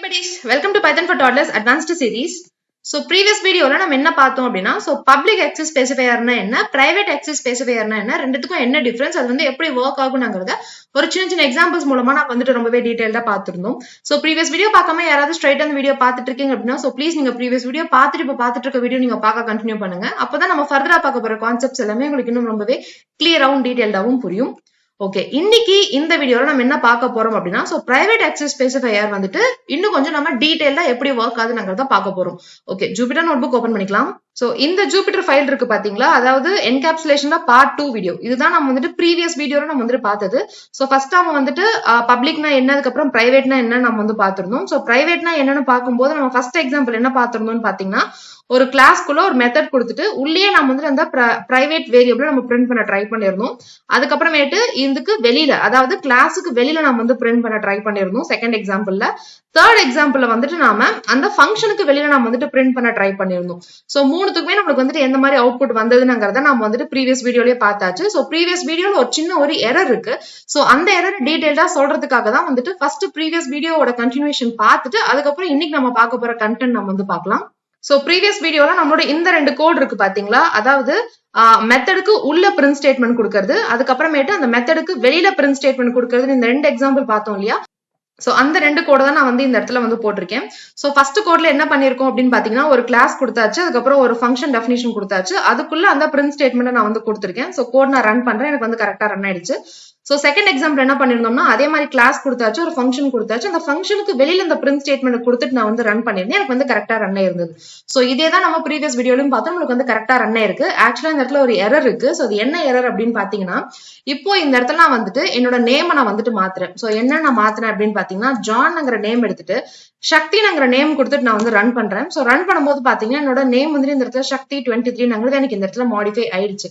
buddies, welcome to Python for Toddlers Advanced Series. So previous video la நம்ம என்ன பார்த்தோம் அப்படினா public access specifier னா என்ன, private access specifier னா என்ன, ரெண்டுத்துக்கும் என்ன டிஃபரன்ஸ், அது வந்து எப்படி வர்க் ஆகும்ங்கறத ஒரு சின்ன எக்ஸாம்பிள்ஸ் மூலமா நான் வந்துட்டு ரொம்பவே டீடைலா பார்த்திருந்தோம். சோ previous video பார்க்காம யாராவது ஸ்ட்ரைட்டா அந்த வீடியோ பார்த்துட்டு இருக்கீங்க அப்படினா ப்ளீஸ் நீங்க previous video பார்த்துட்டு இப்ப பார்த்துட்டு இருக்க வீடியோ நீங்க பார்க்க கண்டினியூ பண்ணுங்க. அப்பதான் நம்ம ஃபர்தரா பார்க்க போற கான்செப்ட்ஸ் எல்லாமே உங்களுக்கு இன்னும் ரொம்பவே கிளியராவும் டீடைல்டாவும் புரியும். ஓகே, இன்னைக்கு இந்த வீடியோல நம்ம என்ன பார்க்க போறோம் அப்படின்னா பிரைவேட் ஆக்சஸ் ஸ்பெசிஃபையர் வந்துட்டு இன்னும் கொஞ்சம் நம்ம டீடைலா எப்படி வர்க் ஆகுதுங்கறத பார்க்க போறோம். ஓகே, ஜூபிட்டர் நோட்புக் ஓபன் பண்ணிக்கலாம். சோ இந்த ஜூபிட்டர் ஃபைல் இருக்கு பாத்தீங்களா, அதாவது என்கேப்சுலேஷன்ல பார்ட் 2 வீடியோ. இதுதான் நம்ம வந்துட்டு ப்ரீவியஸ் வீடியோல நம்ம வந்துட்டு பார்த்தது. சோ ஃபர்ஸ்ட் நாம வந்துட்டு பப்ளிக்னா என்ன, அதுக்கு அப்புறம் பிரைவேட்னா என்ன நம்ம வந்து பார்த்திருந்தோம். சோ பிரைவேட்னா என்னன்னு பார்க்கும்போது நம்ம ஃபர்ஸ்ட் எக்ஸாம்பிள் என்ன பார்த்திருந்தோம்னு பாத்தீங்கன்னா, ஒரு கிளாஸ்க்குள்ள ஒரு மெத்தட் கொடுத்துட்டு உள்ளே நம்ம வந்து அந்த பிரைவேட் வேரியபிள் நம்ம பிரிண்ட் பண்ண ட்ரை பண்ணிருந்தோம். அதுக்கப்புறமேட்டு இதுக்கு வெளியில, அதாவது கிளாஸுக்கு வெளியில நம்ம வந்து பிரிண்ட் பண்ண ட்ரை பண்ணிருந்தோம் செகண்ட் எக்ஸாம்பிள்ல. தேர்ட் எக்ஸாம்பிள்ல வந்துட்டு நாம அந்த ஃபங்க்ஷனுக்கு வெளியில நம்ம வந்துட்டு பிரிண்ட் பண்ண ட்ரை பண்ணிருந்தோம். சோ மூணுத்துக்குமே நம்மளுக்கு வந்துட்டு எந்த மாதிரி அவுட்புட் வந்ததுங்கிறத நம்ம வந்துட்டு ப்ரீவியஸ் வீடியோலயே பார்த்தாச்சு. சோ ப்ரீவியஸ் வீடியோல ஒரு சின்ன ஒரு எரர் இருக்கு. சோ அந்த எரர் டீடைல்டா சொல்றதுக்காக தான் வந்துட்டு ஃபர்ஸ்ட் ப்ரீவியஸ் வீடியோவோட கண்டினியூஷன் பார்த்துட்டு அதுக்கப்புறம் இன்னைக்கு நம்ம பார்க்க போற கண்டென்ட் நம்ம வந்து பார்க்கலாம். சோ ப்ரீவியஸ் வீடியோல நம்மளோட இந்த ரெண்டு கோட் இருக்கு பாத்தீங்களா, அதாவது மெத்தடுக்கு உள்ள பிரிண்ட் ஸ்டேட்மெண்ட் கொடுக்கறது, அதுக்கப்புறமேட்டு அந்த மெத்தடுக்கு வெளியில பிரிண்ட் ஸ்டேட்மெண்ட் கொடுக்கறது, இந்த ரெண்டு எக்ஸாம்பிள் பார்த்தோம் இல்லையா. சோ அந்த ரெண்டு கோட தான் நான் வந்து இந்த இடத்துல வந்து போட்டிருக்கேன். சோ ஃபர்ஸ்ட் கோட்ல என்ன பண்ணிருக்கோம் அப்படின்னு பாத்தீங்கன்னா, ஒரு கிளாஸ் கொடுத்தாச்சு, அதுக்கப்புறம் ஒரு ஃபங்க்ஷன் டெஃபினிஷன் கொடுத்தாச்சு, அதுக்குள்ள அந்த பிரிண்ட் ஸ்டேட்மெண்ட் நான் வந்து கொடுத்திருக்கேன். சோ கோட் நான் ரன் பண்றேன், எனக்கு வந்து கரெக்டா ரன் ஆயிடுச்சு. சோ செகண்ட் எக்ஸாம்பிள் என்ன பண்ணிருந்தோம்னா, அதே மாதிரி கிளாஸ் கொடுத்தாச்சு, ஒரு ஃபங்க்ஷன் கொடுத்தாச்சு, அந்த ஃபங்க்ஷனுக்கு வெளியில இந்த பிரிண்ட் ஸ்டேட்மெண்ட் கொடுத்துட்டு நான் வந்து ரன் பண்ணிருந்தேன், எனக்கு வந்து கரெக்டா ரன் ஆயிருந்தது. சோ இதே தான் நம்ம ப்ரீவியஸ் வீடியோலயும் பார்த்தோம், நமக்கு வந்து கரெக்டா ரன் ஆயிருக்கு. ஆக்சுவலா இந்த இடத்துல ஒரு எரர் இருக்கு. சோ அது என்ன எரர் அப்படின்னு பாத்தீங்கன்னா, இப்போ இந்த இடத்துல நான் வந்துட்டு என்னோட நேம் நான் வந்துட்டு மாத்துறேன். சோ என்ன நான் மாத்துறேன் அப்படின்னு பாத்தீங்கன்னா, ஜான்ங்கிற நேம் எடுத்துட்டு சக்திங்கிற நேம் கொடுத்துட்டு நான் வந்து ரன் பண்றேன். சோ ரன் பண்ணும்போது பாத்தீங்கன்னா என்னோட நேம் வந்து இந்த இடத்துல சக்தி 23 எனக்கு இந்த இடத்துல மாடிஃபை ஆயிடுச்சு.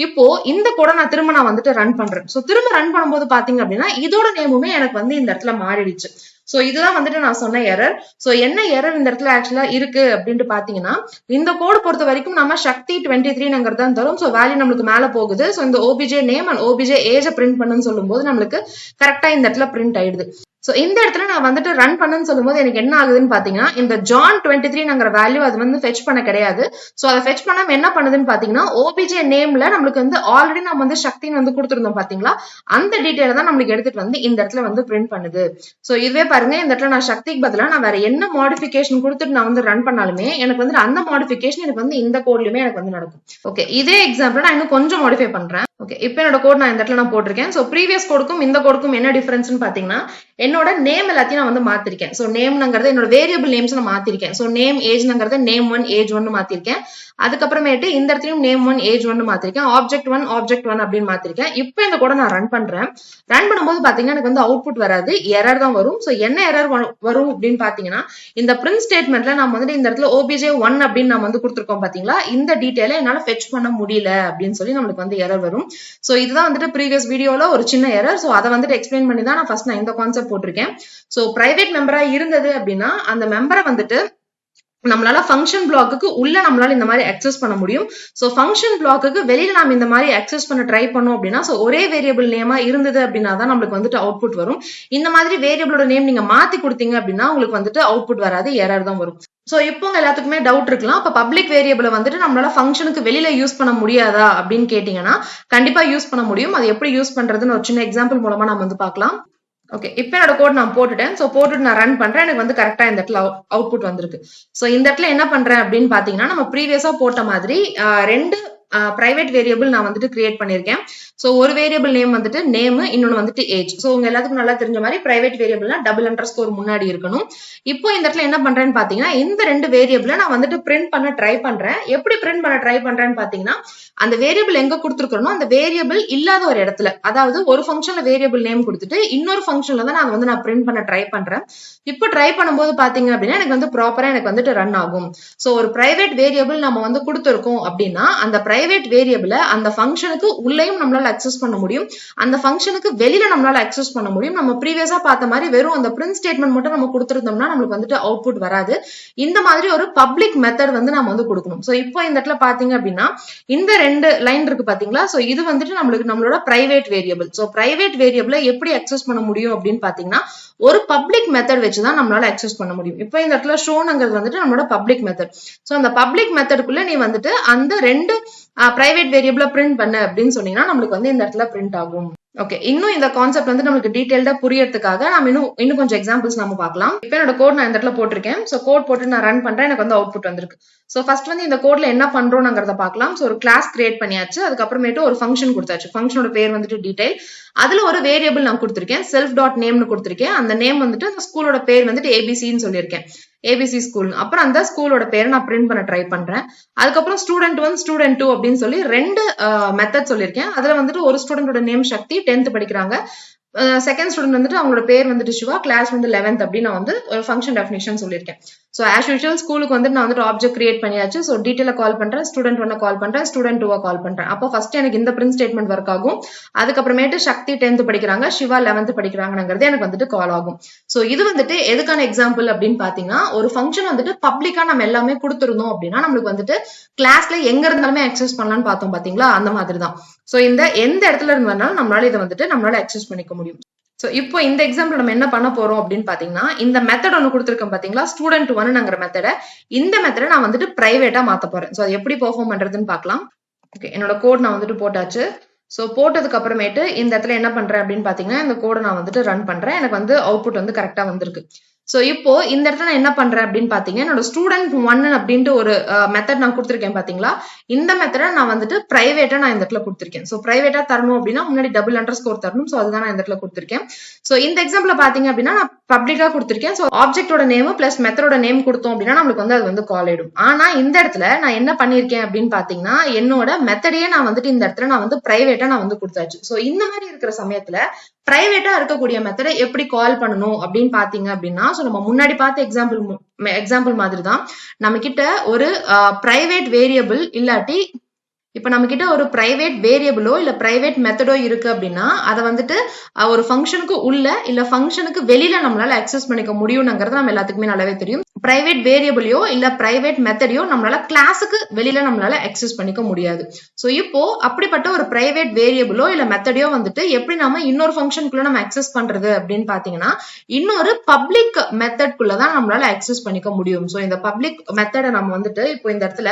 இப்போ இந்த கூட நான் திரும்ப வந்துட்டு ரன் பண்றேன். சோ திரும்ப ரன் பண்ணும்போது பாத்தீங்க அப்படின்னா இதோட நேமுமே எனக்கு வந்து இந்த இடத்துல மாறிடுச்சு. சோ இதுதான் வந்துட்டு நான் சொன்ன எரர். சோ என்ன எரர் இந்த இடத்துல ஆக்சுவலா இருக்கு அப்படின்ட்டு பாத்தீங்கன்னா, இந்த கோடு பொறுத்த வரைக்கும் நம்ம சக்தி 23 தான் தரும். சோ வேல்யூ நம்மளுக்கு மேல போகுது. சோ இந்த OBJ name and OBJ age print பண்ணுன்னு சொல்லும் போது நம்மளுக்கு கரெக்டா இந்த இடத்துல பிரிண்ட் ஆயிடுது. சோ இந்த இடத்துல நான் வந்துட்டு ரன் பண்ணுன்னு சொல்லும் போது எனக்கு என்ன ஆகுதுன்னு பாத்தீங்கன்னா, இந்த ஜான் 23 வேல்யூ அது வந்து ஃபெச் பண்ண கிடையாது. சோ அதை ஃபெச் பண்ணாம என்ன பண்ணுதுன்னு பாத்தீங்கன்னா, ஓபிஜே நேம்ல நம்மளுக்கு வந்து ஆல்ரெடி நம்ம வந்து சக்தின்னு வந்து கொடுத்துருந்தோம் பாத்தீங்களா, அந்த டீடைல தான் நம்மளுக்கு எடுத்துட்டு வந்து இந்த இடத்துல வந்து பிரிண்ட் பண்ணுது. சோ இதுவே பாருங்க, இந்த இடத்துல நான் சக்திக்கு பதிலா நான் வேற என்ன மாடிஃபிகேஷன் கொடுத்துட்டு நான் வந்து ரன் பண்ணாலுமே எனக்கு வந்து அந்த மாடிஃபிகேஷன் எனக்கு வந்து இந்த கோட்லயுமே எனக்கு வந்து நடக்கும். ஓகே, இதே எக்ஸாம்பிள் நான் இன்னும் கொஞ்சம் மாடிஃபை பண்றேன். ஓகே, இப்போ என்னோட கோட் நான் இந்த இடத்துல நான் போட்டிருக்கேன். சோ ப்ரீவியஸ் கோடுக்கும் இந்த கோடுக்கும் என்ன டிஃபரன்ஸ்னு பாத்தீங்கன்னா, என்னோட நேம் எல்லாத்தையும் நான் வந்து மாத்திருக்கேன். சோ நேம்ங்கிறது என்னோட வேரியபிள் நேம்ஸ் நான் மாத்திருக்கேன். சோ நேம் ஏஜ்ங்கிறது நேம் 1 ஏஜ் 1 மாத்திருக்கேன். அதுக்கப்புறமேட்டு இந்த இடத்துலயும் நேம் 1 ஏஜ் 1 மாத்திருக்கேன். ஆப்ஜெக்ட் 1 அப்படின்னு மாத்திருக்கேன். இப்போ இந்த கூட நான் ரன் பண்றேன். ரன் பண்ணும்போது பாத்தீங்கன்னா எனக்கு வந்து அவுட்புட் வராது, எரர் தான் வரும். சோ என்ன எரர் வரும் அப்படின்னு பாத்தீங்கன்னா, இந்த பிரிண்ட் ஸ்டேட்மெண்ட்ல நம்ம வந்து இந்த இடத்துல ஓபிஜே 1 அப்படின்னு நம்ம வந்து கொடுத்துருக்கோம் பாத்தீங்களா, இந்த டீடைல என்னால ஃபெச் பண்ண முடியல அப்படின்னு சொல்லி நம்மளுக்கு வந்து எரர் வரும். சோ இதுதான் வந்துட்டு ப்ரீவியஸ் வீடியோல ஒரு சின்ன எரர். சோ அதை வந்துட்டு எக்ஸ்பிளைன் பண்ணி தான் நான் இந்த கான்செப்ட் போட்டிருக்கேன். சோ பிரைவேட் மெம்பரா இருந்தது அப்படின்னா அந்த மெம்பரை வந்துட்டு நம்மளால ஃபங்க்ஷன் பிளாக்குக்கு உள்ள நம்மளால இந்த மாதிரி அக்சஸ் பண்ண முடியும். சோ ஃபங்க்ஷன் பிளாக்குக்கு வெளியில நாம இந்த மாதிரி அக்சஸ் பண்ண ட்ரை பண்ணோம் அப்படின்னா, சோ ஒரே வேரியபிள் நேமா இருந்தது அப்படின்னா தான் நம்மளுக்கு வந்துட்டு அவுட்புட் வரும். இந்த மாதிரி வேரியபிளோட நேம் நீங்க மாத்தி கொடுத்தீங்க அப்படின்னா உங்களுக்கு வந்துட்டு அவுட்புட் வராது, எரர் தான் வரும். சோ இப்போ எல்லாத்துக்குமே டவுட் இருக்கலாம், அப்ப பப்ளிக் வேரியபிளை வந்துட்டு நம்மளால ஃபங்க்ஷனுக்கு வெளியில யூஸ் பண்ண முடியாதா அப்படின்னு கேட்டீங்கன்னா, கண்டிப்பா யூஸ் பண்ண முடியும். அது எப்படி யூஸ் பண்றதுன்னு ஒரு சின்ன எக்ஸாம்பிள் மூலமா நம்ம வந்து பார்க்கலாம். ஓகே, இப்போ என்னோட கோட் நான் போட்டுட்டேன். சோ போட்டுட்டு நான் ரன் பண்றேன், எனக்கு வந்து கரெக்டா இந்த இடத்துல அவுட்புட் வந்திருக்கு. சோ இந்த இடத்துல என்ன பண்றேன் அப்படின்னு பாத்தீங்கன்னா, நம்ம ப்ரீவியஸா போட்ட மாதிரி ரெண்டு பிரைவேட் வேரியபிள் நான் வந்துட்டு கிரியேட் பண்ணிருக்கேன். சோ ஒரு வேரியபிள் நேம் வந்துட்டு நேம், இன்னொன்னு வந்துட்டு ஏஜ். சோ உங்க எல்லாத்துக்கும் நல்லா தெரிஞ்ச மாதிரி பிரைவேட் வேரியபிள்னா $_ முன்னாடி இருக்கணும். இப்போ இந்த இடத்துல என்ன பண்றேன்னு பாத்தீங்கன்னா, இந்த ரெண்டு வேரியபிளை நான் வந்துட்டு பிரிண்ட் பண்ண ட்ரை பண்றேன். எப்படி பிரிண்ட் பண்ண ட்ரை பண்றேன்னு பாத்தீங்கன்னா, அந்த வேரியபிள் எங்க கொடுத்துருக்கணும், அந்த வேரியபிள் இல்லாத ஒரு இடத்துல, அதாவது ஒரு ஃபங்க்ஷன்ல வேரியபிள் நேம் கொடுத்துட்டு இன்னொரு ஃபங்க்ஷன்ல தான் நான் பிரிண்ட் பண்ண ட்ரை பண்றேன். இப்போ ட்ரை பண்ணும்போது பாத்தீங்க அப்படின்னா எனக்கு வந்து ப்ராப்பரா எனக்கு வந்துட்டு ரன் ஆகும். சோ ஒரு பிரைவேட் வேரியபிள் நம்ம வந்து கொடுத்துருக்கோம் அப்படின்னா, அந்த பிரைவேட் வேரியபிள அந்த ஃபங்க்ஷனுக்கு உள்ளேயும் நம்மளால அக்சஸ் பண்ண முடியும், அந்த ஃபங்க்ஷனுக்கு வெளியில நம்மளால அக்சஸ் பண்ண முடியும். நம்ம ப்ரீவியஸா பார்த்த மாதிரி வெறும் அந்த பிரிண்ட் ஸ்டேட்மெண்ட் மட்டும் நம்ம கொடுத்திருந்தோம்னா நம்மளுக்கு வந்துட்டு அவுட்புட் வராது. இந்த மாதிரி ஒரு பப்ளிக் மெத்தட் வந்து நம்ம வந்து கொடுக்கணும். சோ இப்போ இந்த இடத்துல பாத்தீங்க அப்படின்னா இந்த 2 லைன் இருக்கு பாத்தீங்களா? சோ இது வந்துட்டு நம்மளோட பிரைவேட் வேரியபிள். சோ பிரைவேட் வேரியபிள எப்படி அக்சஸ் பண்ண முடியும் அப்படின்னு பாத்தீங்கன்னா ஒரு பப்ளிக் மெத்தட் வச்சுதான் நம்மளால அக்சஸ் பண்ண முடியும். இப்போ இந்த இடத்துல ஷோன்ங்கிறது வந்துட்டு நம்மளோட பப்ளிக் மெத்தட். சோ அந்த பப்ளிக் மெத்தடுக்குள்ள நீ வந்துட்டு அந்த 2 பிரைவேட் வேரியபிள பிரிண்ட் பண்ணு அப்படின்னு சொன்னீங்கன்னா நம்மளுக்கு வந்து இந்த இடத்துல பிரிண்ட் ஆகும். ஓகே, இன்னும் இந்த கான்செப்ட் வந்து நமக்கு டீடைல்டா புரியறதுக்காக நாம இன்னும் கொஞ்சம் எக்ஸாம்பிள்ஸ் நம்ம பார்க்கலாம். இப்போ என்னோட கோட் நான் இந்த இடத்துல போட்டிருக்கேன். சோ கோட் போட்டு நான் ரன் பண்றேன், எனக்கு வந்து அவுட்புட் வந்திருக்கு. சோ ஃபர்ஸ்ட் வந்து இந்த கோட்ல என்ன பண்றோம்ங்கறத பார்க்கலாம். சோ ஒரு கிளாஸ் கிரியேட் பண்ணியாச்சு, அதுக்கப்புறமேட்டு ஒரு ஃபங்க்ஷன் கொடுத்தாச்சு. ஃபங்க்ஷனோட பேர் வந்துட்டு டீடைல், அதுல ஒரு வேரியபிள் நான் கொடுத்திருக்கேன், செல்ஃப் டாட் நேம்னு கொடுத்திருக்கேன். அந்த நேம் வந்துட்டு அந்த ஸ்கூலோட பேர் வந்துட்டு ஏபிசின்னு சொல்லியிருக்கேன், ஏபிசி ஸ்கூல். அப்புறம் அந்த ஸ்கூலோட பேரை நான் பிரிண்ட் பண்ண ட்ரை பண்றேன். அதுக்கப்புறம் ஸ்டூடெண்ட் 1 ஸ்டூடெண்ட் 2 அப்படின்னு சொல்லி 2 மெத்தட் சொல்லியிருக்கேன். அதுல வந்துட்டு ஒரு ஸ்டூடெண்டோட நேம் சக்தி, 10th படிக்கிறாங்க. செகண்ட் ஸ்டூடெண்ட் வந்துட்டு அவங்களோட பேர் வந்துட்டு சிவா, கிளாஸ் வந்து 11th அப்படின்னு நான் வந்து ஒரு ஃபங்க்ஷன் டெஃபினிஷன் சொல்லியிருக்கேன். சோ ஆஸ் யூஷுவல் ஸ்கூலுக்கு வந்து நான் வந்துட்டு ஆப்ஜெக்ட் கிரியேட் பண்ணியாச்சு. சோ டீடைல கால் பண்றேன், ஸ்டூடெண்ட் 1 கால் பண்றேன், ஸ்டூடெண்ட் 2 கால் பண்றேன். அப்போ ஃபர்ஸ்ட் எனக்கு இந்த பிரிண்ட் ஸ்டேட்மெண்ட் ஒர்க் ஆகும். அதுக்கப்புறமேட்டு சக்தி 10th படிக்கிறாங்க, சிவா 11th படிக்கிறாங்கிறது எனக்கு வந்துட்டு கால் ஆகும். சோ இது வந்துட்டு எதுக்கான எக்ஸாம்பிள் அப்படின்னு பாத்தீங்கன்னா ஒரு ஃபங்க்ஷன் வந்துட்டு பப்ளிக்கா நம்ம எல்லாமே கொடுத்துருந்தோம் அப்படின்னா நம்மளுக்கு வந்துட்டு கிளாஸ்ல எங்க இருந்தாலுமே அக்சஸ் பண்ணலாம்னு பார்த்தோம் பாத்தீங்களா, அந்த மாதிரி தான். சோ இந்த எந்த இடத்துல இருந்து வேணாலும் நம்மளால இதை வந்துட்டு நம்மளால அக்சஸ் பண்ணிக்க முடியும். சோ இப்போ இந்த எக்ஸாம்பிள் நம்ம என்ன பண்ண போறோம் அப்படின்னு பாத்தீங்கன்னா இந்த மெத்தட் ஒன்னு கொடுத்திருக்கேன் பாத்தீங்களா, ஸ்டூடெண்ட் 1ங்கிற மெத்தட, இந்த மெத்தட நான் வந்துட்டு பிரைவேட்டா மாத்த போறேன். சோ அது எப்படி பெர்ஃபார்ம் பண்றதுன்னு பார்க்கலாம். ஓகே, என்னோட கோட் நான் வந்துட்டு போட்டாச்சு. சோ போட்டதுக்கு அப்புறமேட்டு இந்த இடத்துல என்ன பண்றேன் அப்படின்னு பாத்தீங்கன்னா இந்த கோடை நான் வந்துட்டு ரன் பண்றேன். எனக்கு வந்து அவுட்புட் வந்து கரெக்டா வந்திருக்கு. சோ இப்போ இந்த இடத்துல நான் என்ன பண்றேன் அப்படின்னு பாத்தீங்கன்னா என்னோட ஸ்டூடெண்ட் 1 அப்படின்ட்டு ஒரு மெத்தட் நான் கொடுத்திருக்கேன் பாத்தீங்களா, இந்த மெத்தட நான் வந்துட்டு பிரைவேட்டா நான் இந்த இடத்துல கொடுத்திருக்கேன். சோ பிரைவேட்டா தரணும் அப்படின்னா முன்னாடி $_ தரணும். சோ அதுதான் நான் இந்த இடத்துல கொடுத்திருக்கேன். சோ இந்த எக்ஸாம்பிள்ல பாத்தீங்க அப்படின்னா நான் பப்ளிக்கா கொடுத்திருக்கேன். சோ ஆப்ஜெக்டோட நேம் பிளஸ் மெத்தடோட நேம் கொடுத்தோம் அப்படின்னா நம்மளுக்கு வந்து அது வந்து கால் ஆயிடும். ஆனா இந்த இடத்துல நான் என்ன பண்ணிருக்கேன் அப்படின்னு பாத்தீங்கன்னா என்னோட மெத்தடையே நான் வந்துட்டு இந்த இடத்துல நான் வந்து பிரைவேட்டா நான் வந்து கொடுத்தாச்சு. சோ இந்த மாதிரி இருக்கிற சமயத்துல பிரைவேட்டா இருக்கக்கூடிய மெத்தடை எப்படி கால் பண்ணணும் அப்படின்னு பாத்தீங்க அப்படின்னா நம்ம முன்னாடி பார்த்த எக்ஸாம்பிள் மாதிரி தான். நம்ம கிட்ட ஒரு பிரைவேட் வேரியபிள் இல்லாட்டி இப்ப நம்ம கிட்ட ஒரு பிரைவேட் வேரியபிளோ இல்ல பிரைவேட் மெத்தடோ இருக்கு அப்படின்னா அதை வந்துட்டு ஒரு ஃபங்க்ஷனுக்கு உள்ள இல்ல ஃபங்க்ஷனுக்கு வெளியில நம்மளால அக்சஸ் பண்ணிக்க முடியும்ங்கிறது நம்ம எல்லாத்துக்குமே நல்லாவே தெரியும். பிரைவேட் வேரியபிளையோ இல்ல பிரைவேட் மெத்தடையோ நம்மளால கிளாஸுக்கு வெளியில நம்மளால அக்சஸ் பண்ணிக்க முடியாது. சோ இப்போ அப்படிப்பட்ட ஒரு பிரைவேட் வேரியபிளோ இல்ல மெத்தடையோ வந்துட்டு எப்படி நம்ம இன்னொரு ஃபங்க்ஷனுக்குள்ள நம்ம அக்சஸ் பண்றது அப்படின்னு பாத்தீங்கன்னா இன்னொரு பப்ளிக் மெத்தட்குள்ளதான் நம்மளால அக்சஸ் பண்ணிக்க முடியும். சோ இந்த பப்ளிக் மெத்தடை நம்ம வந்துட்டு இப்போ இந்த இடத்துல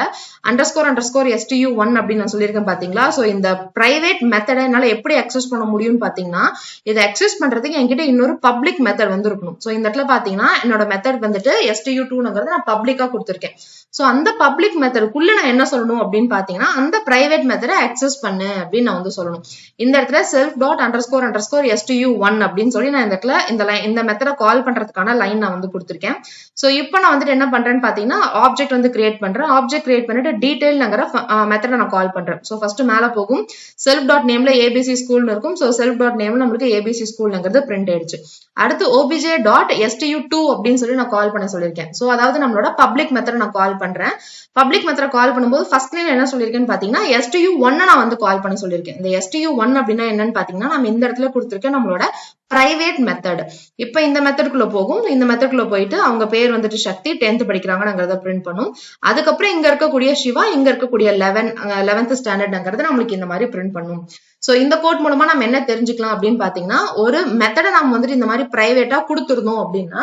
__stu1 அப்படின்னு நான் சொல்லியிருக்கேன் பாத்தீங்களா. சோ இந்த பிரைவேட் மெத்தடை என்னால எப்படி அக்சஸ் பண்ண முடியும்னு பாத்தீங்கன்னா இதை அக்சஸ் பண்றதுக்கு என்கிட்ட இன்னொரு பப்ளிக் மெத்தட் வந்து இருக்கணும். சோ இந்த இடத்துல பாத்தீங்கன்னா என்னோட மெத்தட் வந்துட்டு stu2ங்கிறது நான் பப்ளிக்கா கொடுத்திருக்கேன். சோ அந்த பப்ளிக் மெத்தடுக்குள்ள நான் என்ன சொல்லணும் அப்படின்னு பாத்தீங்கன்னா அந்த பிரைவேட் மெத்தடை அக்சஸ் பண்ணு அப்படின்னு நான் வந்து சொல்லணும். இந்த இடத்துல self.__stu1 அப்படின்னு சொல்லி நான் இந்த இடத்துல இந்த மெத்தடை கால் பண்றதுக்கான லைன் நான் வந்து கொடுத்திருக்கேன். சோ இப்போ நான் வந்துட்டு என்ன பண்றேன்னு பாத்தீங்கன்னா ஆப்ஜெக்ட் வந்து கிரியேட் பண்றேன். ஆப்ஜெக்ட் கிரியேட் பண்ணிட்டு டீடைல்ங்கிற மெத்தடை நான் கால் பண்றேன். சோ ஃபர்ஸ்ட் மேல போகும் self.nameல abc ஸ்கூல்னு இருக்கும். சோ self.nameல நம்மளுக்கு abc ஸ்கூல்ங்கிறது பிரிண்ட் ஆயிடுச்சு. அடுத்து obj.stu2 அப்படின்னு சொல்லி நான் கால் பண்ண சொல்லியிருக்கேன். சோ அதாவது நம்மளோட பப்ளிக் மெத்தட் நான் கால் பண்றேன். பப்ளிக் மெத்தட் கால் பண்ணும்போது ஃபர்ஸ்ட் லைன் என்ன சொல்லியிருக்கேன்னு பாத்தீங்கன்னா stu1 நான் வந்து கால் பண்ண சொல்லியிருக்கேன். இந்த stu1 அப்படின்னா என்னன்னு பாத்தீங்கன்னா நம்ம இந்த இடத்துல கொடுத்திருக்கேன் நம்மளோட பிரைவேட் மெத்தட். இப்ப இந்த மெத்தடுக்குள்ள போகும். இந்த மெத்தடுக்குள்ள போயிட்டு அவங்க பேர் வந்துட்டு சக்தி 10th படிக்கிறாங்கிறத பிரிண்ட் பண்ணும். அதுக்கப்புறம் இங்க இருக்கக்கூடிய சிவா இங்க இருக்கக்கூடிய 11th ஸ்டாண்டர்ட்ங்கிறத நம்மளுக்கு இந்த மாதிரி பிரிண்ட் பண்ணும். சோ இந்த கோட் மூலமா நம்ம என்ன தெரிஞ்சுக்கலாம் அப்படின்னு பாத்தீங்கன்னா ஒரு மெத்தடை நம்ம வந்துட்டு இந்த மாதிரி பிரைவேட்டா கொடுத்துருந்தோம் அப்படின்னா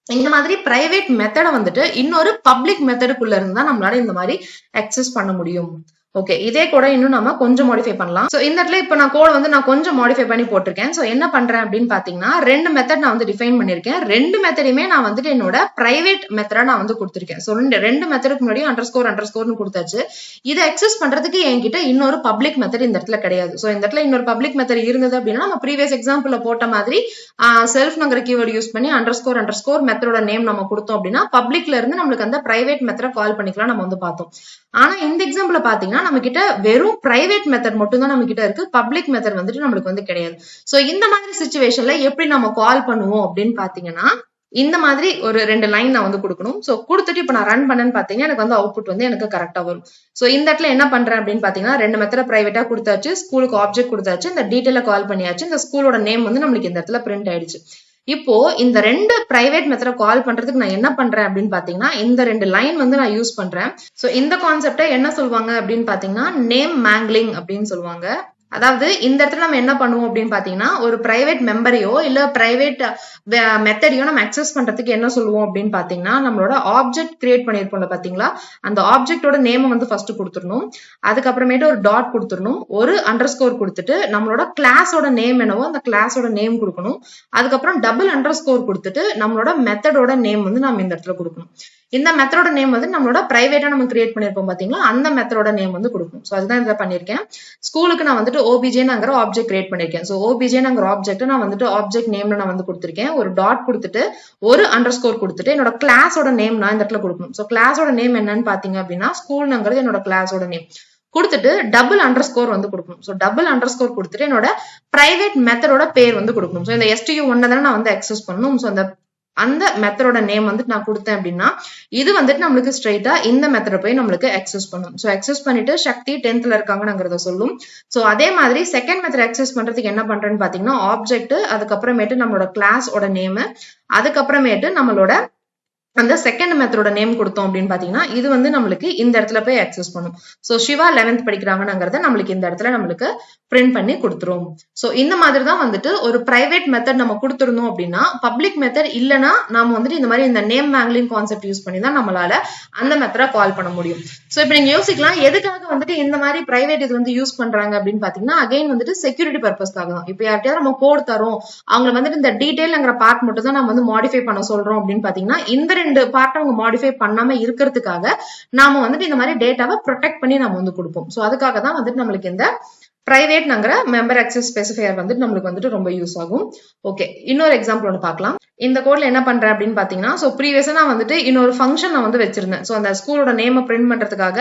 இந்த மாதிரி பிரைவேட் மெத்தடை வந்துட்டு இன்னொரு பப்ளிக் மெத்தடுக்குள்ள இருந்தா நம்மளால இந்த மாதிரி அக்சஸ் பண்ண முடியும். ஓகே, இதே கூட இன்னும் நம்ம கொஞ்சம் மாடிஃபை பண்ணலாம். சோ இந்த இடத்துல இப்ப நான் கோட் வந்து நான் கொஞ்சம் மாடிஃபை பண்ணி போட்டிருக்கேன். சோ என்ன பண்றேன் அப்படின்னு பாத்தீங்கன்னா 2 மெத்தட் நான் வந்து டிஃபைன் பண்ணிருக்கேன். 2 மெத்தடையுமே நான் வந்துட்டு என்னோட பிரைவேட் மெத்தடா நான் வந்து கொடுத்திருக்கேன். சோ 2 மெத்தடுக்கு முன்னாடி __ன்னு கொடுத்தாச்சு. இதை அக்சஸ் பண்றதுக்கு என்கிட்ட இன்னொரு பப்ளிக் மெத்தட் இந்த இடத்துல கிடையாது. சோ இந்த இடத்துல இன்னொரு பப்ளிக் மெத்தட் இருந்தது அப்படின்னா நம்ம ப்ரீவியஸ் எக்ஸாம்பிள்ல போட்ட மாதிரி செல்ஃப்ங்கிற கீவேர்ட் யூஸ் பண்ணி ___ மெத்தடோட நேம் நம்ம கொடுத்தோம் அப்படின்னா பப்ளிக்ல இருந்து நம்மளுக்கு அந்த பிரைவேட் மெத்தட கால் பண்ணிக்கலாம் நம்ம வந்து பார்த்தோம். ஆனா இந்த எக்ஸாம்பிள்ல பாத்தீங்கன்னா நம்ம கிட்ட வெறும் பிரைவேட் மெத்தட் மட்டும் தான் நம்ம கிட்ட இருக்கு. பப்ளிக் மெத்தட் வந்துட்டு நம்மளுக்கு வந்து கிடையாது. சோ இந்த மாதிரி சிச்சுவேஷன்ல எப்படி நம்ம கால் பண்ணுவோம் அப்படின்னு பாத்தீங்கன்னா இந்த மாதிரி ஒரு 2 லைன் நான் வந்து கொடுக்கணும். சோ கொடுத்துட்டு இப்ப நான் ரன் பண்ணேன்னு பாத்தீங்கன்னா எனக்கு வந்து அவுட்புட் வந்து எனக்கு கரெக்டா வரும். சோ இந்த இடத்துல என்ன பண்றேன் அப்படின்னு பாத்தீங்கன்னா 2 மெத்தட பிரைவேட்டா கொடுத்தாச்சு, ஸ்கூலுக்கு ஆப்ஜெக்ட் கொடுத்தாச்சு, இந்த டீடைல கால் பண்ணியாச்சு, இந்த ஸ்கூலோட நேம் வந்து நம்மளுக்கு இந்த இடத்துல பிரிண்ட் ஆயிடுச்சு. இப்போ இந்த 2 பிரைவேட் மெத்தட கால் பண்றதுக்கு நான் என்ன பண்றேன் அப்படின்னு பாத்தீங்கன்னா இந்த 2 லைன் வந்து நான் யூஸ் பண்றேன். சோ இந்த கான்செப்ட என்ன சொல்லுவாங்க அப்படின்னு பாத்தீங்கன்னா நேம் மேங்கிளிங் அப்படின்னு சொல்லுவாங்க. அதாவது இந்த இடத்துல நம்ம என்ன பண்ணுவோம் அப்படின்னு பாத்தீங்கன்னா ஒரு பிரைவேட் மெம்பரையோ இல்ல பிரைவேட் மெத்தடையோ நம்ம அக்சஸ் பண்றதுக்கு என்ன சொல்லுவோம் அப்படின்னு பாத்தீங்கன்னா நம்மளோட ஆப்ஜெக்ட் கிரியேட் பண்ணிருப்போம்ல பாத்தீங்களா, அந்த ஆப்ஜெக்டோட நேம் வந்து ஃபர்ஸ்ட் கொடுத்துடணும், அதுக்கப்புறமேட்டு ஒரு டாட் கொடுத்துடணும், ஒரு அண்டர்ஸ்கோர் கொடுத்துட்டு நம்மளோட கிளாஸோட நேம் என்னவோ அந்த கிளாஸோட நேம் கொடுக்கணும், அதுக்கப்புறம் டபுள் அண்டர்ஸ்கோர் கொடுத்துட்டு நம்மளோட மெத்தடோட நேம் வந்து நம்ம இந்த இடத்துல கொடுக்கணும். இந்த மெத்தடோட நேம் வந்து நம்மளோட பிரைவேட்டா நம்ம கிரியேட் பண்ணிருப்போம் பாத்தீங்களா, அந்த மெத்தடோட நேம் வந்து கொடுக்கணும். சோ அதுதான் இதை பண்ணிருக்கேன். ஸ்கூலுக்கு நான் வந்துட்டு OBJங்கிற ஆப்ஜெக்ட் கிரியேட் பண்ணிருக்கேன். சோ OBJங்கிற ஆப்ஜெக்ட் நான் வந்துட்டு ஆப்ஜெக்ட் நேம்ல நான் வந்து கொடுத்திருக்கேன். ஒரு டாட் கொடுத்துட்டு ஒரு அண்டர்ஸ்கோர் கொடுத்துட்டு என்னோட கிளாஸோட நேம் நான் இந்த இடத்துல கொடுக்கணும். சோ கிளாஸோட நேம் என்னன்னு பாத்தீங்க அப்படின்னா ஸ்கூல்ங்கிறது என்னோட கிளாஸோட நேம் கொடுத்துட்டு டபுள் அண்டர்ஸ்கோர் வந்து கொடுக்கணும். சோ டபுள் அண்டர்ஸ்கோர் கொடுத்துட்டு என்னோட பிரைவேட் மெத்தடோட பேர் வந்து கொடுக்கணும். சோ இந்த STU1 தானே நான் வந்து அக்சஸ் பண்ணணும். சோ அந்த மெத்தடோட நேம் வந்துட்டு நான் கொடுத்தேன் அப்படின்னா இது வந்துட்டு நம்மளுக்கு ஸ்ட்ரைட்டா இந்த மெத்தட போய் நம்மளுக்கு அக்சஸ் பண்ணும். சோ அக்சஸ் பண்ணிட்டு சக்தி 10th இருக்காங்கங்கிறத சொல்லும். சோ அதே மாதிரி செகண்ட் மெத்தட் அக்சஸ் பண்றதுக்கு என்ன பண்றேன்னு பாத்தீங்கன்னா ஆப்ஜெக்ட், அதுக்கப்புறமேட்டு நம்மளோட கிளாஸோட நேம், அதுக்கப்புறமேட்டு நம்மளோட அந்த செகண்ட் மெத்தடோட நேம் கொடுத்தோம் அப்படின்னு பாத்தீங்கன்னா இது வந்து நம்மளுக்கு இந்த இடத்துல போய் அக்சஸ் பண்ணும். சோ சிவா 11th படிக்கிறாங்கங்கிறத நம்மளுக்கு இந்த இடத்துல நம்மளுக்கு பிரிண்ட் பண்ணி கொடுத்துரும். சோ இந்த மாதிரி தான் வந்துட்டு ஒரு பிரைவேட் மெத்தட் நம்ம கொடுத்துருந்தோம் அப்படின்னா பப்ளிக் மெத்தட் இல்லைன்னா நாம வந்துட்டு இந்த மாதிரி இந்த நேம் மேங்கிளிங் கான்செப்ட் யூஸ் பண்ணி தான் நம்மளால அந்த மெத்தட கால் பண்ண முடியும். சோ இப்ப நீங்க யோசிக்கலாம் எதுக்காக வந்துட்டு இந்த மாதிரி பிரைவேட் இது வந்து யூஸ் பண்றாங்க அப்படின்னு பாத்தீங்கன்னா அகைன் வந்துட்டு செக்யூரிட்டி பர்பஸ்க்காக தான். இப்ப யார்கிட்டயாவது நம்ம கோட் தரோம், அவங்க வந்துட்டு இந்த டீடைல்ங்கிற பார்ட் மட்டும் தான் நம்ம வந்து மாடிஃபை பண்ண சொல்றோம் அப்படின்னு பாத்தீங்கன்னா இந்த 2 பார்ட் அவங்க மாடிஃபை பண்ணாம இருக்கிறதுக்காக நாம வந்துட்டு இந்த மாதிரி டேட்டாவை ப்ரொடெக்ட் பண்ணி நம்ம வந்து கொடுப்போம். சோ அதுக்காக தான் வந்துட்டு நம்மளுக்கு இந்த பிரைவேட்ங்கிற மெம்பர் அக்சஸ் ஸ்பெசிஃபையர் வந்துட்டு நம்மளுக்கு வந்துட்டு ரொம்ப யூஸ் ஆகும். ஓகே, இன்னொரு எக்ஸாம்பிள் ஒன்று பார்க்கலாம். இந்த கோட்ல என்ன பண்றேன் அப்படின்னு பாத்தீங்கன்னா சோ ப்ரீவியஸா நான் வந்துட்டு இன்னொரு ஃபங்க்ஷன் நான் வந்து வச்சிருந்தேன். சோ அந்த ஸ்கூலோட நேமை பிரிண்ட் பண்றதுக்காக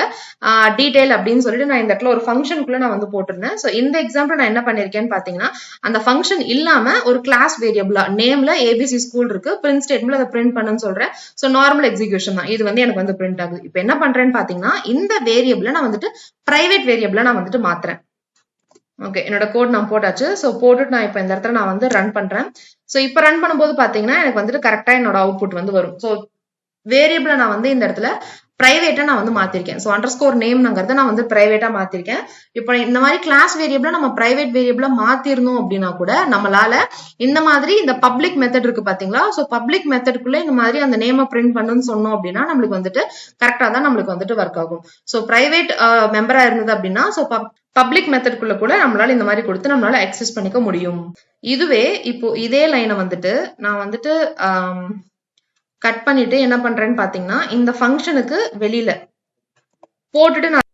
டீடைல் அப்படின்னு சொல்லிட்டு நான் இந்த இடத்துல ஒரு ஃபங்க்ஷனுக்குள்ள நான் வந்து போட்டிருந்தேன். சோ இந்த எக்ஸாம்பிள் நான் என்ன பண்ணிருக்கேன்னு பாத்தீங்கன்னா அந்த ஃபங்க்ஷன் இல்லாம ஒரு கிளாஸ் வேரியபிளா நேம்ல ABC ஸ்கூல் இருக்கு, பிரிண்ட் ஸ்டேட்மெண்ட்ல அதை பிரிண்ட் பண்ணுன்னு சொல்றேன். சோ நார்மல் எக்ஸிகியூஷன் தான், இது வந்து எனக்கு வந்து பிரிண்ட் ஆகுது. இப்போ என்ன பண்றேன்னு பாத்தீங்கன்னா இந்த வேரியபிள நான் வந்துட்டு பிரைவேட் வேரியபிளா நான் வந்துட்டு மாத்துறேன். ஓகே, என்னோட கோட் நான் போட்டாச்சு. சோ போட்டுட்டு நான் இப்ப இந்த இடத்துல நான் வந்து ரன் பண்றேன். சோ இப்ப ரன் பண்ணும்போது பாத்தீங்கன்னா எனக்கு வந்துட்டு கரெக்டா என்னோட அவுட்புட் வந்து வரும். சோ வேரியபிள நான் வந்து இந்த இடத்துல பிரைவேட்டா நான் வந்து மாத்திருக்கேன். சோ அண்டர்ஸ்கோர் நேம்ங்கிறத நான் வந்து பிரைவேட்டா மாத்திருக்கேன். இப்போ இந்த மாதிரி கிளாஸ் வேரியபிள நம்ம பிரைவேட் வேரியபிள மாத்திரணும் அப்படின்னா கூட நம்மளால இந்த மாதிரி இந்த பப்ளிக் மெத்தட் இருக்கு பாத்தீங்களா, சோ பப்ளிக் மெத்தடுக்குள்ள இந்த மாதிரி அந்த நேமை பிரிண்ட் பண்ணுன்னு சொன்னோம் அப்படின்னா நம்மளுக்கு வந்துட்டு கரெக்டா தான் நம்மளுக்கு வந்துட்டு ஒர்க் ஆகும். சோ பிரைவேட் மெம்பரா இருந்தது அப்படின்னா சோ பப்ளிக் மெத்தட்குள்ள கூட நம்மளால இந்த மாதிரி கொடுத்து நம்மளால அக்சஸ் பண்ணிக்க முடியும். இதுவே இப்போ இதே லைனை வந்துட்டு நான் வந்துட்டு கட் பண்ணிட்டு என்ன பண்றேன்னு பாத்தீங்கன்னா இந்த ஃபங்க்ஷனுக்கு வெளியில போட்டுட்டு நான்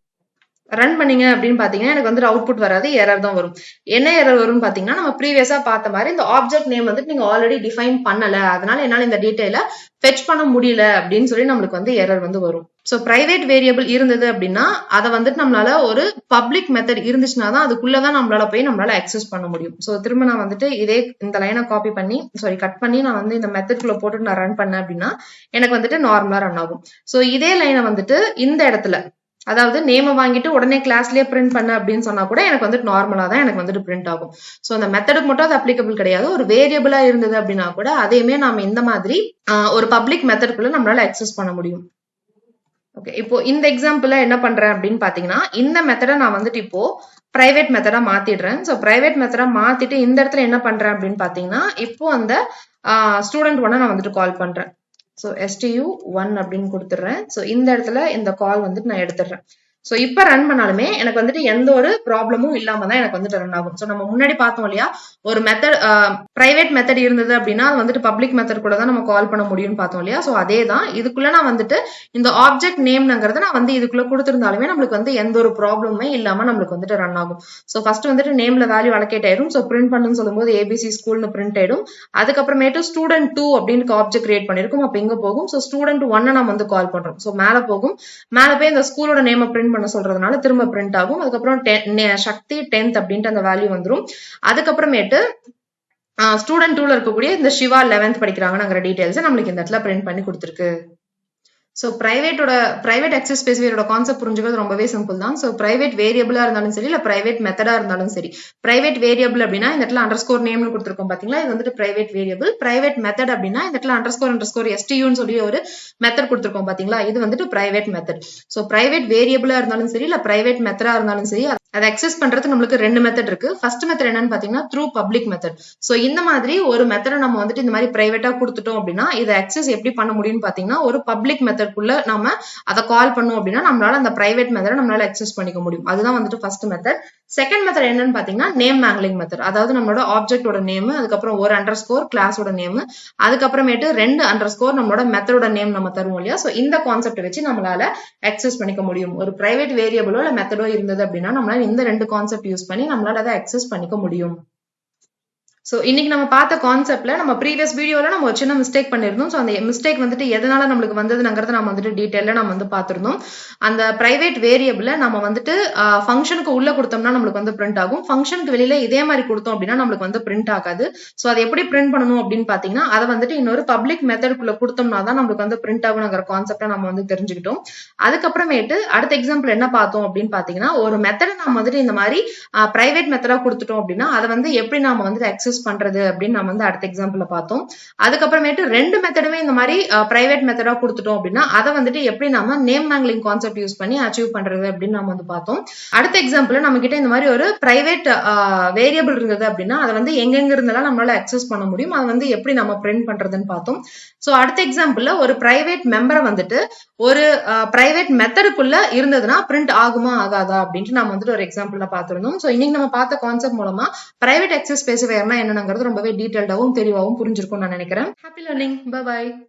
ரன் பண்ணீங்க அப்படின்னு பாத்தீங்கன்னா எனக்கு வந்து அவுட்புட் வராது, எரர் தான் வரும். என்ன எரர் வரும்னு பாத்தீங்கன்னா நம்ம ப்ரீவியஸா பார்த்த மாதிரி இந்த ஆப்ஜெக்ட் நேம் வந்துட்டு நீங்க ஆல்ரெடி டிஃபைன் பண்ணல, அதனால என்னால இந்த டீடைல ஃபெச் பண்ண முடியல அப்படின்னு சொல்லி நம்மளுக்கு வந்து எரர் வந்து வரும். சோ பிரைவேட் வேரியபிள் இருந்தது அப்படின்னா அதை வந்துட்டு நம்மளால ஒரு பப்ளிக் மெத்தட் இருந்துச்சுன்னா தான் அதுக்குள்ளதான் நம்மளால போய் நம்மளால அக்சஸ் பண்ண முடியும். சோ திரும்ப நான் வந்துட்டு இதே இந்த லைனை காப்பி பண்ணி கட் பண்ணி நான் வந்து இந்த மெத்தட்குள்ள போட்டு நான் ரன் பண்ணேன் அப்படின்னா எனக்கு வந்துட்டு நார்மலா ரன் ஆகும். சோ இதே லைனை வந்துட்டு இந்த இடத்துல அதாவது நேம வாங்கிட்டு உடனே கிளாஸ்லயே பிரிண்ட் பண்ண அப்படின்னு சொன்னா கூட எனக்கு வந்துட்டு நார்மலா தான் எனக்கு வந்துட்டு பிரிண்ட் ஆகும். சோ அந்த மெத்தடுக்கு மட்டும் அது அப்ளிகபிள் கிடையாது. ஒரு வேரியபிளா இருந்தது அப்படின்னா கூட அதையுமே நாம இந்த மாதிரி ஒரு பப்ளிக் மெத்தடுக்குள்ள நம்மளால அக்சஸ் பண்ண முடியும். ஓகே, இப்போ இந்த எக்ஸாம்பிள்ல என்ன பண்றேன் அப்படின்னு பாத்தீங்கன்னா இந்த மெத்தட நான் வந்துட்டு இப்போ பிரைவேட் மெத்தடா மாத்திடுறேன். சோ பிரைவேட் மெத்தடா மாத்திட்டு இந்த இடத்துல என்ன பண்றேன் அப்படின்னு பாத்தீங்கன்னா இப்போ அந்த ஸ்டூடெண்ட் 1 நான் வந்துட்டு கால் பண்றேன். சோ STU1 அப்படின்னு கொடுத்துடுறேன். சோ இந்த இடத்துல இந்த கால் வந்துட்டு நான் எடுத்துடுறேன். சோ இப்ப ரன் பண்ணாலுமே எனக்கு வந்துட்டு எந்த ஒரு ப்ராப்ளமும் இல்லாம தான் எனக்கு வந்துட்டு ரன் ஆகும். சோ நம்ம முன்னாடி பார்த்தோம் இல்லையா ஒரு மெத்தட் பிரைவேட் மெத்தட் இருந்தது அப்படின்னா அது வந்துட்டு பப்ளிக் மெத்தட் கூட தான் நம்ம கால் பண்ண முடியும்னு பார்த்தோம் இல்லையா. சோ அதே தான் இதுக்குள்ள நான் வந்துட்டு இந்த ஆப்ஜெக்ட் நேம்ங்கிறத நான் வந்து இதுக்குள்ள கொடுத்திருந்தாலுமே நம்மளுக்கு வந்து எந்த ஒரு ப்ராப்ளமுமே இல்லாம நம்மளுக்கு வந்துட்டு ரன் ஆகும். சோ ஃபர்ஸ்ட் வந்துட்டு நேம்ல வேல்யூ அலோகேட் ஆயிடும். சோ பிரிண்ட் பண்ணுன்னு சொல்லும்போது ABC ஸ்கூல்னு பிரிண்ட் ஆயிடும். அதுக்கப்புறமேட்டு ஸ்டூடெண்ட் 2 அப்படின்னு ஆப்ஜெக்ட் கிரியேட் பண்ணிருக்கும். அப்ப இங்க போகும். சோ ஸ்டூடெண்ட் 1 நம்ம வந்து கால் பண்றோம். சோ மேல போகும். மேல போய் இந்த ஸ்கூலோட நேம் பிரிண்ட் பண்ண சொல்றதுனால திரும்ப பிரிண்ட் ஆகும். அதுக்கப்புறம் சக்தி 10th அப்படின்ட்டு அந்த வேல்யூ வந்துரும். அதுக்கப்புறமேட்டு ஸ்டூடெண்ட் 2ல இருக்கக்கூடிய இந்த சிவா 11th படிக்கிறாங்கங்கிற டீடைல்ஸ் நம்மளுக்கு இந்த இடத்துல பிரிண்ட் பண்ணி கொடுத்துருக்கு. ஸோ பிரைவேட் அக்சஸ் ஸ்பெசிஃபையரோட கான்செப்ட் புரிஞ்சுக்கிறது ரொம்பவே சிம்பிள் தான். ஸோ பிரைவேட் வேரியபிளா இருந்தாலும் சரி, இல்ல பிரைவேட் மெத்தடா இருந்தாலும் சரி. பிரைவேட் வேரியபிள் அப்படின்னா இந்த இடத்துல அண்டர்ஸ்கோர் நேம்னு கொடுத்துருக்கோம் பாத்தீங்களா, இது வந்துட்டு பிரைவேட் வேரியபிள். பிரைவேட் மெத்தட் அப்படின்னா இந்த இடத்துல அண்டர்ஸ்கோர் STUன்னு சொல்லி ஒரு மெத்தட் கொடுத்துருக்கோம் பாத்தீங்களா, இது வந்துட்டு பிரைவேட் மெத்தட். ஸோ பிரைவேட் வேரியபிளா இருந்தாலும் சரி, இல்ல பிரைவேட் மெத்தடா இருந்தாலும் சரி, அதை அக்சஸ் பண்றதுக்கு நம்மளுக்கு 2 மெத்தட் இருக்கு. ஃபர்ஸ்ட் மெத்தட் என்னன்னு பாத்தீங்கன்னா த்ரூ பப்ளிக் மெத்தட். சோ இந்த மாதிரி ஒரு மெத்தடை நம்ம வந்துட்டு இந்த மாதிரி பிரைவேட்டா கொடுத்துட்டோம் அப்படின்னா இதை அக்சஸ் எப்படி பண்ண முடியும்னு பாத்தீங்கன்னா ஒரு பப்ளிக் மெத்தட்குள்ள நாம அதை கால் பண்ணோம் அப்படின்னா நம்மளால அந்த பிரைவேட் மெத்தடை நம்மளால அக்சஸ் பண்ணிக்க முடியும். அதுதான் வந்துட்டு ஃபர்ஸ்ட் மெத்தட். செகண்ட் மெத்தட் என்னன்னு பாத்தீங்கன்னா நேம் மேங்லிங் மெத்தட். அதாவது நம்மளோட ஆப்ஜெக்டோட நேம், அதுக்கப்புறம் ஒரு அண்டர்ஸ்கோர் கிளாஸோட நேம், அதுக்கப்புறமேட்டு 2 அண்டர்ஸ்கோர் நம்மளோட மெத்தடோட நேம் நம்ம தருவோம் இல்லையா. சோ இந்த கான்செப்ட் வச்சு நம்மளால அக்சஸ் பண்ணிக்க முடியும். ஒரு பிரைவேட் வேரியபிளோ இல்ல மெத்தடோ இருந்தது அப்படின்னா நம்மளால இந்த 2 கான்செப்ட் யூஸ் பண்ணி நம்மளால அதை அக்சஸ் பண்ணிக்க முடியும். சோ இன்னைக்கு நம்ம பார்த்த கான்செப்ட்ல நம்ம ப்ரீவியஸ் வீடியோல நம்ம ஒரு சின்ன மிஸ்டேக் பண்ணிருந்தோம். சோ அந்த மிஸ்டேக் வந்துட்டு எதனால நம்மளுக்கு வந்ததுங்கிறத நம்ம வந்துட்டு டீடைல்ல நம்ம வந்து பார்த்திருந்தோம். அந்த பிரைவேட் வேரியபிள நம்ம வந்துட்டு ஃபங்க்ஷனுக்கு உள்ள கொடுத்தோம்னா நம்மளுக்கு வந்து பிரிண்ட் ஆகும். ஃபங்க்ஷனுக்கு வெளியில இதே மாதிரி கொடுத்தோம் அப்படின்னா நம்மளுக்கு வந்து பிரிண்ட் ஆகாது. சோ அதை எப்படி பிரிண்ட் பண்ணணும் அப்படின்னு பாத்தீங்கன்னா அதை வந்துட்டு இன்னொரு பப்ளிக் மெத்தடுக்குள்ள கொடுத்தோம்னா தான் நம்மளுக்கு வந்து பிரிண்ட் ஆகுங்கிற கான்செப்டை நம்ம வந்து தெரிஞ்சுக்கிட்டோம். அதுக்கப்புறமேட்டு அடுத்த எக்ஸாம்பிள் என்ன பார்த்தோம் அப்படின்னு பாத்தீங்கன்னா ஒரு மெத்தடை நம்ம வந்துட்டு இந்த மாதிரி பிரைவேட் மெத்தடா கொடுத்துட்டோம் அப்படின்னா அதை வந்து எப்படி நாம வந்து அக்சஸ் பண்றது அப்படின்னு நம்ம வந்து அடுத்த எக்ஸாம்பிள்ல பார்த்தோம். அதுக்கப்புறமேட்டு 2 மெத்தடுமே இந்த மாதிரி பிரைவேட் மெத்தடா கொடுத்துட்டோம் அப்படின்னா அதை வந்துட்டு எப்படி நாம நேம் மேங்லிங் கான்செப்ட் யூஸ் பண்ணி அச்சீவ் பண்றது அப்படின்னு நம்ம வந்து பார்த்தோம். அடுத்த எக்ஸாம்பிள்ல நம்ம கிட்ட இந்த மாதிரி ஒரு பிரைவேட் வேரியபிள் இருந்தது அப்படின்னா அதை வந்து எங்கெங்க இருந்தாலும் நம்மளால அக்சஸ் பண்ண முடியும். அதை வந்து எப்படி நம்ம பிரிண்ட் பண்றதுன்னு பார்த்தோம். சோ அடுத்த எக்ஸாம்பிள்ல ஒரு பிரைவேட் மெம்பரை வந்துட்டு ஒரு பிரைவேட் மெத்தடுக்குள்ள இருந்ததுன்னா பிரிண்ட் ஆகுமா ஆகாதா அப்படின்ட்டு நம்ம வந்துட்டு ஒரு எக்ஸாம்பிள்ல பார்த்திருந்தோம். சோ இன்னைக்கு நம்ம பார்த்த கான்செப்ட் மூலமா பிரைவேட் அக்சஸ் ஸ்பெசிஃபையர்னா என்னங்கிறது ரொம்பவே டீடைல்டாவும் தெளிவாகவும் புரிஞ்சிருக்கும்னு நான் நினைக்கிறேன். Happy learning. Bye by.